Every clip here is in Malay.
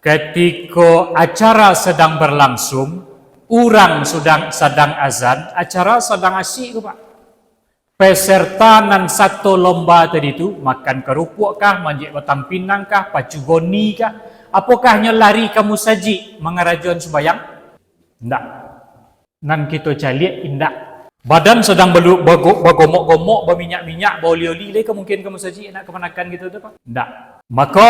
ketika acara sedang berlangsung, orang sedang azan, acara sedang asyik ke Pak. Peserta nan satu lomba tadi tu makan kerupuk kah, manjik batang pinang kah, pacu goni kah, apakahnya lari kamu saji mengarajuan sembayang? Tidak. Nan kita calik indak. Badan sedang bergomok-gomok, berminyak-minyak, beroli-oli, mungkin kamu saji nak kemanakan gitu tu Pak? Tidak. Maka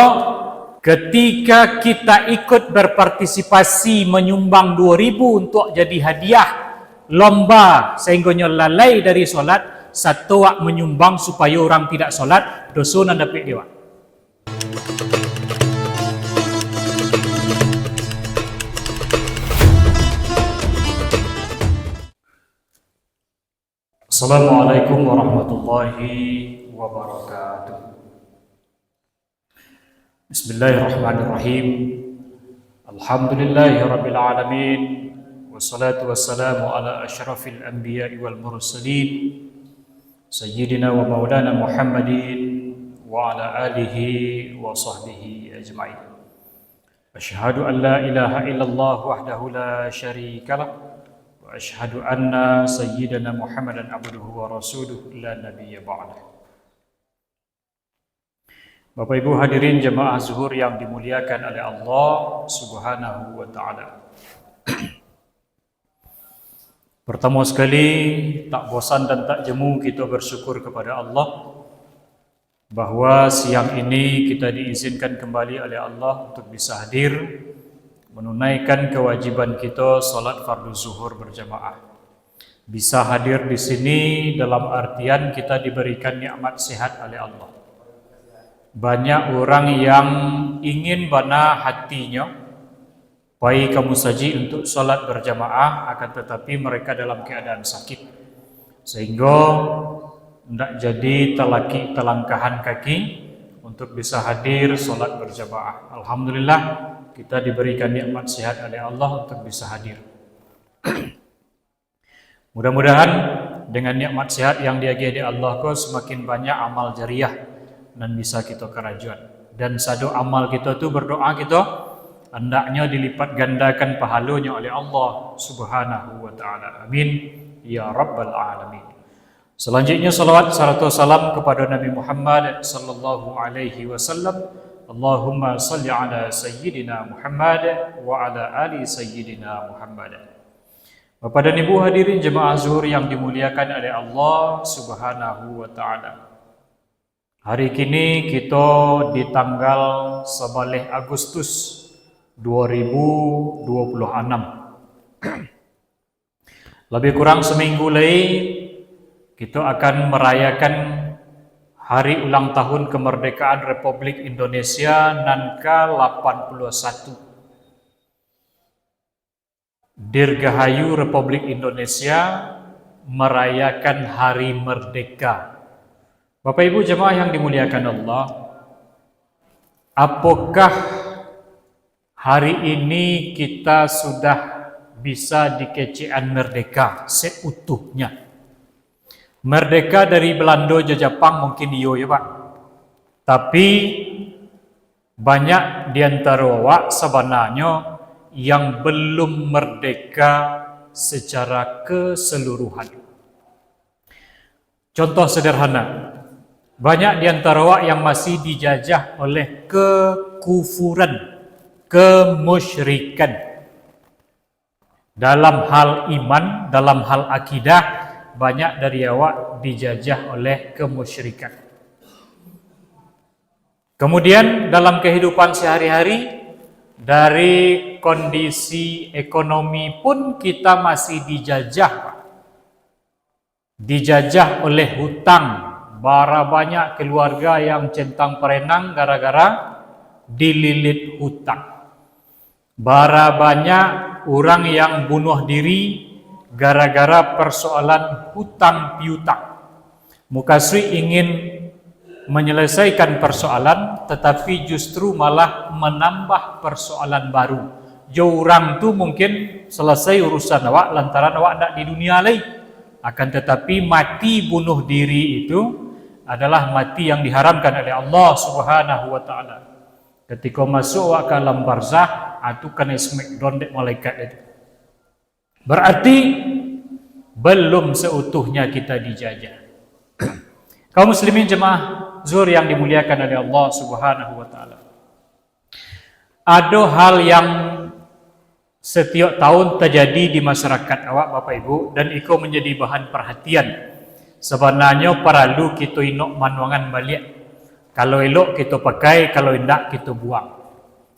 ketika kita ikut berpartisipasi menyumbang 2,000 untuk jadi hadiah lomba sehingga lalai dari solat, satu wak menyumbang supaya orang tidak solat, dosa nan dapat dia. Assalamualaikum warahmatullahi wabarakatuh. Bismillahirrahmanirrahim. Alhamdulillahi rabbil alamin. Wassalatu wassalamu ala asyrafil anbiya'i wal mursalin Sayyidina wa maulana Muhammadin wa ala alihi wa sahbihi ajma'in. Asyhadu an la ilaha illallah wahdahu la syarika lah, wa asyhadu anna sayyidana Muhammadan abduhu wa rasuluhu la nabiyya ba'dah. Bapak Ibu hadirin jemaah zuhur yang dimuliakan oleh Allah Subhanahu wa taala. Pertama sekali, tak bosan dan tak jemu kita bersyukur kepada Allah bahawa siang ini kita diizinkan kembali oleh Allah untuk bisa hadir menunaikan kewajiban kita solat fardu zuhur berjamaah. Bisa hadir di sini dalam artian kita diberikan nikmat sehat oleh Allah. Banyak orang yang ingin bana hatinya baik kamu saji untuk solat berjamaah, akan tetapi mereka dalam keadaan sakit sehingga tidak jadi telangkahan kaki untuk bisa hadir solat berjamaah. Alhamdulillah kita diberikan nikmat sehat oleh Allah untuk bisa hadir. Mudah-mudahan dengan nikmat sehat yang diagih oleh Allah ko semakin banyak amal jariah dan bisa kita kerajuan. Dan satu amal kita tu berdoa kita hendaknya dilipat gandakan pahalanya oleh Allah Subhanahu wa taala. Amin ya rabbal alamin. Selanjutnya salawat serta salam kepada Nabi Muhammad sallallahu alaihi wasallam. Allahumma salli ala sayyidina Muhammad wa ala ali sayyidina Muhammad. Bapak dan Ibu hadirin jemaah zuhur yang dimuliakan oleh Allah Subhanahu wa taala. Hari kini kita di tanggal 11 Agustus 2026. Lebih kurang seminggu lagi kita akan merayakan hari ulang tahun kemerdekaan Republik Indonesia nan ke-81. Dirgahayu Republik Indonesia merayakan hari merdeka. Bapak Ibu jemaah yang dimuliakan Allah, apakah hari ini kita sudah bisa dikecian merdeka seutuhnya? Merdeka dari Belanda Jepang mungkin iyo ya Pak. Tapi banyak di antara awak sebenarnya yang belum merdeka secara keseluruhan. Contoh sederhana, banyak di antara awak yang masih dijajah oleh kekufuran, kemusyrikan dalam hal iman, dalam hal akidah. Banyak dari awak dijajah oleh kemusyrikan. Kemudian dalam kehidupan sehari-hari, dari kondisi ekonomi pun kita masih dijajah. Dijajah oleh hutang. Bara banyak keluarga yang centang perenang gara-gara dililit hutang. Bara banyak orang yang bunuh diri gara-gara persoalan hutang piutang. Mukasri ingin menyelesaikan persoalan, tetapi justru malah menambah persoalan baru. Orang tu mungkin selesai urusan awak lantaran awak tak di dunia lagi. Akan tetapi mati bunuh diri itu adalah mati yang diharamkan oleh Allah Subhanahu wa taala. Ketika masuk awak ke alam barzah, itu kena smackdown dek malaikat itu. Berarti belum seutuhnya kita dijajah. Kaum muslimin jemaah zuhur yang dimuliakan oleh Allah Subhanahu wa taala. Ada hal yang setiap tahun terjadi di masyarakat awak Bapak Ibu dan itu menjadi bahan perhatian. Sebenarnya perlu kita inok manuangan balik. Kalau elok kita pakai, kalau tidak kita buang.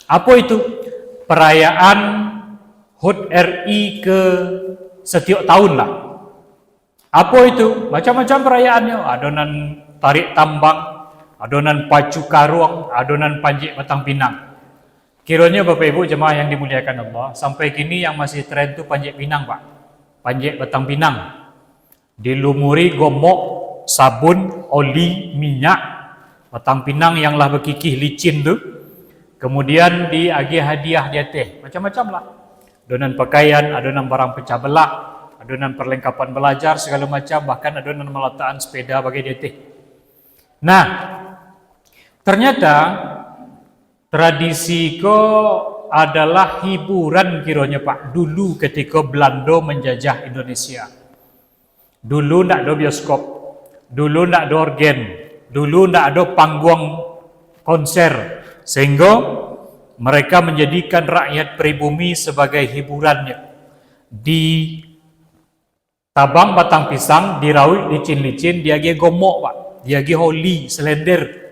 Apa itu? Perayaan HUT RI ke setiap tahun lah. Apa itu? Macam-macam perayaannya. Adonan tarik tambang, adonan pacu karuang, adonan panjik batang pinang. Kiranya Bapak Ibu jemaah yang dimuliakan Allah, sampai kini yang masih tren itu panjik pinang Pak. Panjik batang pinang. Dilumuri gomok, sabun, oli, minyak, batang pinang yang lah berkikih licin tu. Kemudian diagih hadiah dia teh. Macam-macam lah. Adonan pakaian, adonan barang pecah belah, adonan perlengkapan belajar, segala macam, bahkan adonan meletakkan sepeda bagi dia teh. Nah, ternyata tradisi ko adalah hiburan kiranya Pak. Dulu ketika Belanda menjajah Indonesia. Dulu tak ada bioskop. Dulu tak ada organ. Dulu tak ada panggung konser. Sehingga mereka menjadikan rakyat pribumi sebagai hiburannya. Di tabang batang pisang, dirawit licin-licin, diagi gomok Pak. Diagi holi, selender.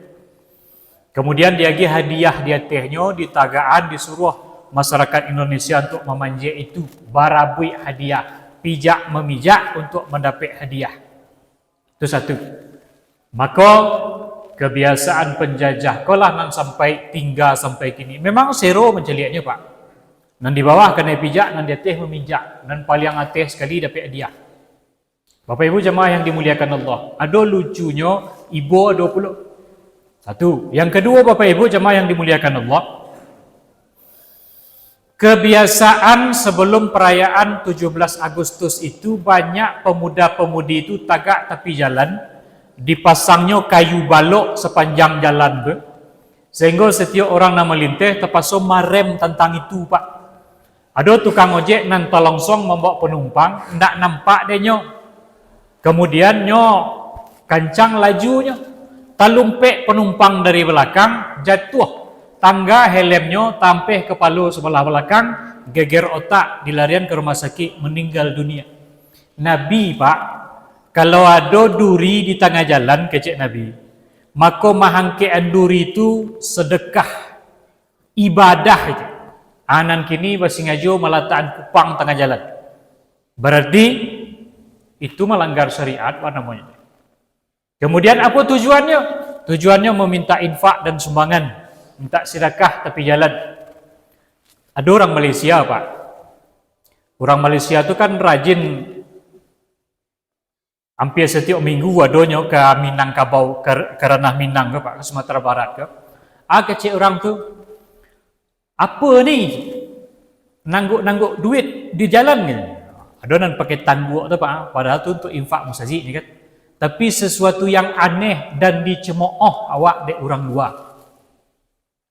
Kemudian diagi hadiah dia tehnya, ditagaan, disuruh masyarakat Indonesia untuk memanjat itu. Barabui hadiah. Pijak memijak untuk mendapat hadiah. Itu satu. Maka kebiasaan penjajah kolah nan sampai tinggal sampai kini. Memang sero menceliaknya Pak. Nan di bawah kena pijak, nan di atas memijak. Nan paling atas sekali dapat hadiah. Bapak Ibu jemaah yang dimuliakan Allah. Ada lucunya, ibu ada pula. Satu. Yang kedua Bapak Ibu jemaah yang dimuliakan Allah. Kebiasaan sebelum perayaan 17 Agustus itu banyak pemuda-pemudi itu tagak tepi jalan, dipasangnya kayu balok sepanjang jalan tu, sehingga setiap orang nak melintas terpaksa marem tentang itu Pak. Ada tukang ojek nan tolongsong membawa penumpang, ndak nampak dia nyo. Kemudian nyo kancang lajunya, talumpek penumpang dari belakang, jatuh tangga helmnya tampeh kepala sebelah belakang, geger otak, dilarian ke rumah sakit, meninggal dunia. Nabi Pak, kalau ada duri di tengah jalan kecik Nabi, maka mahangkean duri itu sedekah, ibadah itu. Anan kini basingajo meletakkan kupang tengah jalan. Berarti itu melanggar syariat apa namanya. Kemudian apa tujuannya? Tujuannya meminta infak dan sumbangan. Minta sedekah tapi jalan. Ada orang Malaysia Pak. Orang Malaysia itu kan rajin hampir setiap minggu adanya ke Minangkabau, ke ranah Minang ke Pak, ke Sumatera Barat ke. Kecil orang tu, apa ni? Nangguk duit di jalan ni. Ada nan pakai tangguk tu Pak, padahal tu untuk infak musazid ni kan. Tapi sesuatu yang aneh dan dicemooh awak dek orang luar.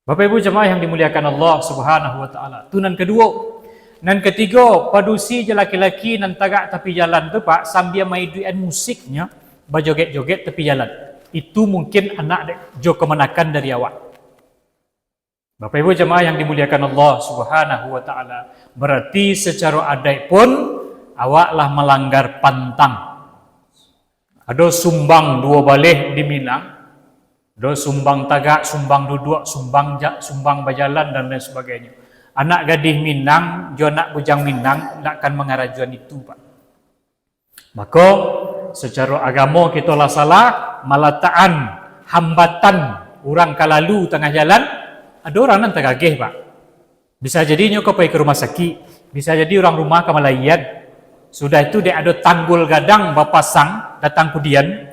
Bapak Ibu jemaah yang dimuliakan Allah Subhanahu wa taala. Itu nan kedua. Nan ketiga, padusi je laki-laki nan tagak tepi jalan tu Pak sambil main duitan musiknya, berjoget-joget tepi jalan. Itu mungkin anak dek jo kemenakan dari awak. Bapak Ibu jemaah yang dimuliakan Allah Subhanahu wa taala. Berarti secara adat pun awaklah melanggar pantang. Ada sumbang dua balih di Minang. Do sumbang tagak, sumbang duduk, sumbang berjalan dan lain sebagainya. Anak gadis Minang, jo anak bujang Minang tidak akan mengarajuan itu Pak. Maka secara agama kita lah salah meletakkan hambatan orang kalalu tengah jalan. Ada orang nan tergagih Pak. Bisa jadi nyo kau pergi ke rumah sakit, bisa jadi orang rumah kemalayan. Sudah itu dia ada tanggul gadang bapasang datang kudian,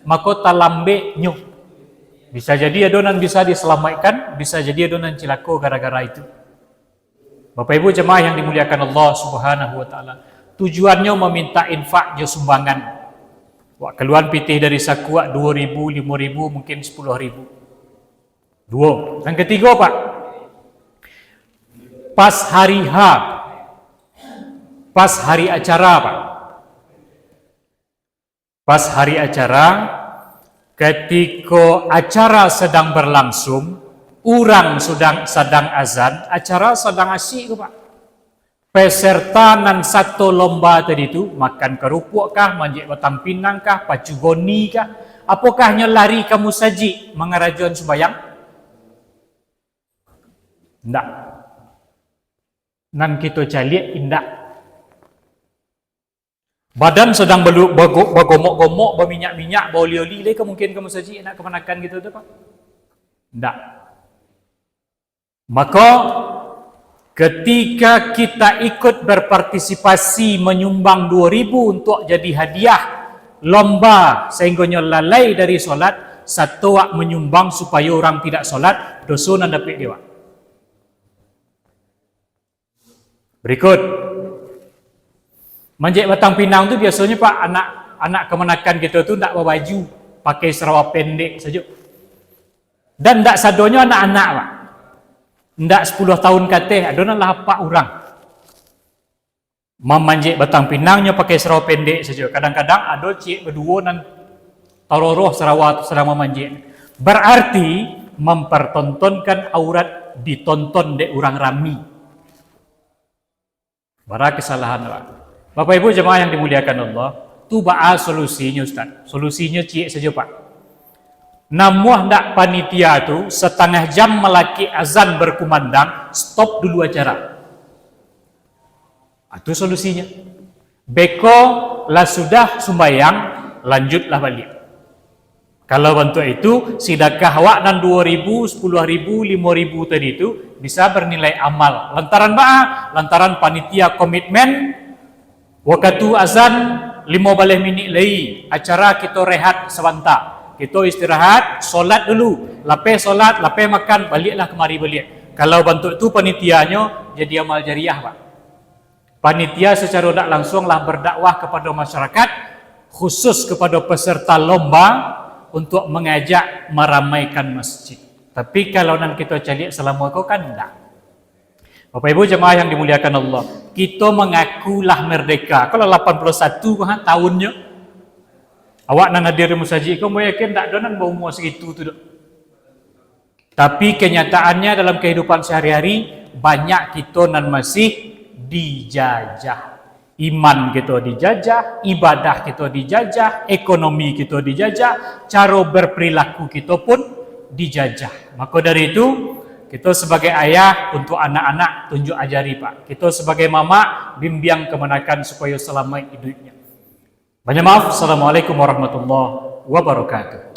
maka talambe nyo. Bisa jadi adonan bisa diselamatkan, bisa jadi adonan cilaka gara-gara itu. Bapak Ibu jemaah yang dimuliakan Allah Subhanahu wa taala. Tujuannya meminta infak je sumbangan. Wak keluar pitih dari saku 2.000, 5.000, mungkin 10.000. Dua. Yang ketiga Pak, pas hari H, pas hari acara Pak. Pas hari acara, ketika acara sedang berlangsung, orang sedang azan, acara sedang asyik tu Pak. Peserta nan satu lomba tadi tu, makan kerupuk kah, manjik batang pinang kah, pacu goni kah, apakah lari kamu saji mengarajuan sembayang? Tidak. Nan kita caliak indak. Badan sedang bergomok-gomok, berminyak-minyak, beroli-oli, mungkin kamu saji nak kemanakan gitu tu Pak? Tidak. Maka ketika kita ikut berpartisipasi menyumbang 2,000 untuk jadi hadiah lomba sehingga lalai dari solat, satu wak menyumbang supaya orang tidak solat, dosa nan dapat dia. Berikut, manjik batang pinang tu biasanya Pak, anak kemanakan kita tu tak berbaju, pakai serawak pendek saja. Dan tak sadonya anak-anak Pak. Ndak 10 tahun kata, ada lah 4 orang. Memanjik batang pinangnya pakai serawak pendek saja. Kadang-kadang ada cik berdua dan taroroh serawak sedang memanjik. Berarti mempertontonkan aurat ditonton dek orang rami. Bara kesalahan Pak. Bapak Ibu jemaah yang dimuliakan Allah, tu ba'a solusinya Ustaz. Solusinya cik saja Pak. Namuah ndak panitia tu setengah jam melaki azan berkumandang, stop dulu acara. Itu solusinya. Beko lah sudah sembayang, lanjutlah balik. Kalau bentuk itu, sedekah awak dan 2,000, 10,000, 5,000 tadi itu bisa bernilai amal. Lantaran ba'a, lantaran panitia komitmen, waktu azan 15 minit lagi, acara kita rehat sebentar. Kita istirahat, solat dulu. Lepas solat, lepas makan, baliklah kemari balik. Kalau bentuk itu panitianya jadi amal jariah Pak. Panitia secara tak langsung lah berdakwah kepada masyarakat, khusus kepada peserta lomba untuk mengajak meramaikan masjid. Tapi kalau nan kita cari selama kau kan tidak. Bapak Ibu jemaah yang dimuliakan Allah, kita mengakulah merdeka. Kalau 81 tahunnya, awak nan hadir di musajid, kamu yakin tak ada nan berumur segitu tu dok? Tapi kenyataannya dalam kehidupan sehari-hari, banyak kita nan masih dijajah. Iman kita dijajah, ibadah kita dijajah, ekonomi kita dijajah, cara berperilaku kita pun dijajah. Maka dari itu, kita sebagai ayah untuk anak-anak tunjuk ajari Pak. Kita sebagai mama bimbang kemenakan supaya selamat hidupnya. Banyak maaf. Assalamualaikum warahmatullahi wabarakatuh.